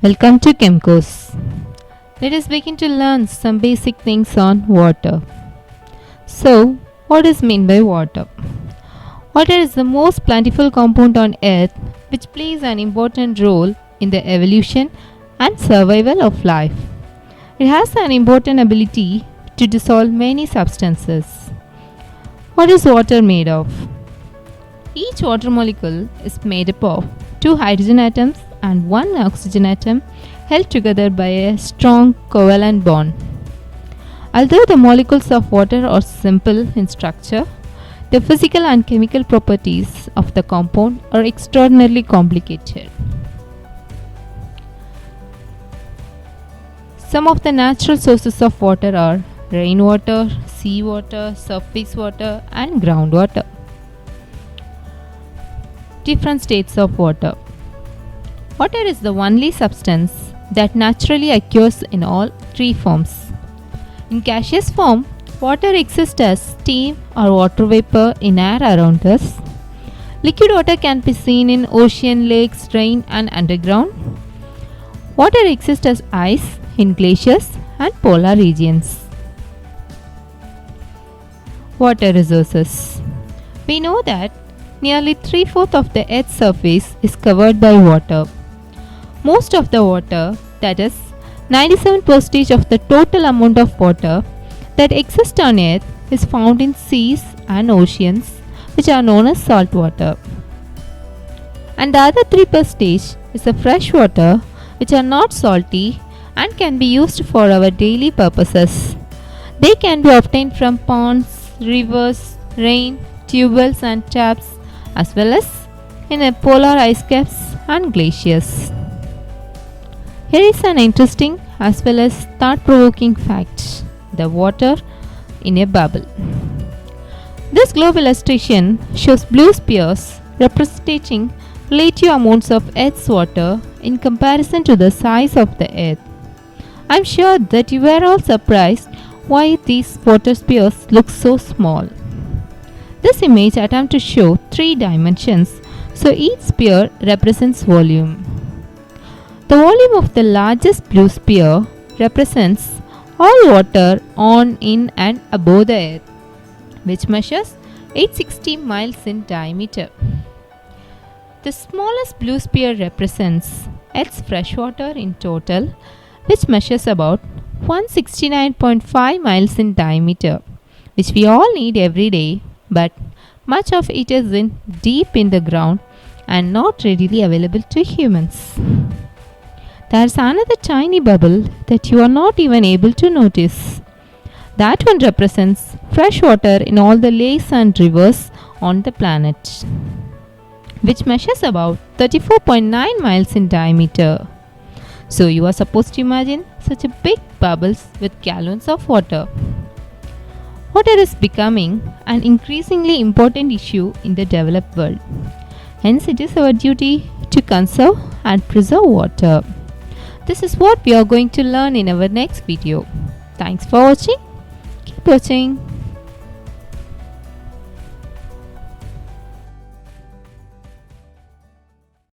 Welcome to Chemcourse. Let us begin to learn some basic things on water. So, what is meant by water? Water is the most plentiful compound on earth which plays an important role in the evolution and survival of life. It has an important ability to dissolve many substances. What is water made of? Each water molecule is made up of two hydrogen atoms and one oxygen atom held together by a strong covalent bond. Although the molecules of water are simple in structure, the physical and chemical properties of the compound are extraordinarily complicated. Some of the natural sources of water are rainwater, seawater, surface water, and groundwater. Different states of water. Water is the only substance that naturally occurs in all three forms. In gaseous form, water exists as steam or water vapor in air around us. Liquid water can be seen in ocean, lakes, rain, and underground. Water exists as ice in glaciers and polar regions. Water resources. We know that nearly 3/4 of the Earth's surface is covered by water. Most of the water, that is 97% of the total amount of water that exists on Earth, is found in seas and oceans, which are known as salt water. And the other 3% is the fresh water, which are not salty and can be used for our daily purposes. They can be obtained from ponds, rivers, rain, tube wells and taps, as well as in polar ice caps and glaciers. Here is an interesting as well as thought-provoking fact: the water in a bubble. This globe illustration shows blue spheres representing relative amounts of Earth's water in comparison to the size of the Earth. I am sure that you were all surprised why these water spheres look so small. This image attempts to show three dimensions, so each sphere represents volume. The volume of the largest blue sphere represents all water on, in, and above the Earth, which measures 860 miles in diameter. The smallest blue sphere represents Earth's freshwater in total, which measures about 169.5 miles in diameter, which we all need every day, but much of it is deep in the ground and not readily available to humans. There is another tiny bubble that you are not even able to notice. That one represents fresh water in all the lakes and rivers on the planet, which measures about 34.9 miles in diameter. So you are supposed to imagine such a big bubbles with gallons of water. Water is becoming an increasingly important issue in the developed world. Hence, it is our duty to conserve and preserve water. This is what we are going to learn in our next video. Thanks for watching. Keep watching.